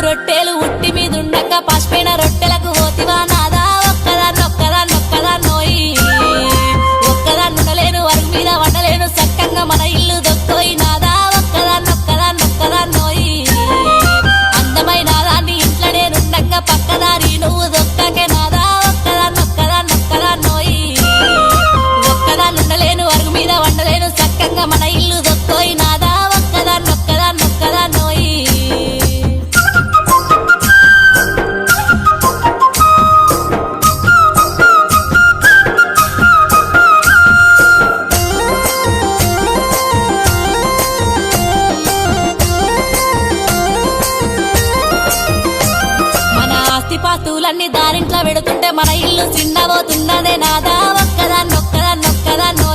రొట్టెలు ఉట్టి మీదుండక పసిపోయిన రొట్టెలకు పోతివా నాదా ఒక్కదాన్నోయి ఒక్కదాన్నుండలేను అరుగు మీద వండలేను సక్కంగా మన ఇల్లు దొక్కోయి నాదా ఒక్కదాన్నోయి అందమైన దాన్ని ఇంట్లో నేనుండగా పక్కదారి నువ్వు దొక్కకే నాదా ఒక్కదాన్నోయి ఒక్కదాన్నుండలేను అరుగు మీద వండలేను సక్కంగా మన ఇల్లు దొక్కోయి నాదా ఒక్కదాన్నోయి పాస్తులన్నీ దారింట్లో పెడుతుంటే మన ఇల్లు చిన్నబోతున్నదే నాదా ఒక్కదాన్నొక్కదాన్నొక్కదాన్నో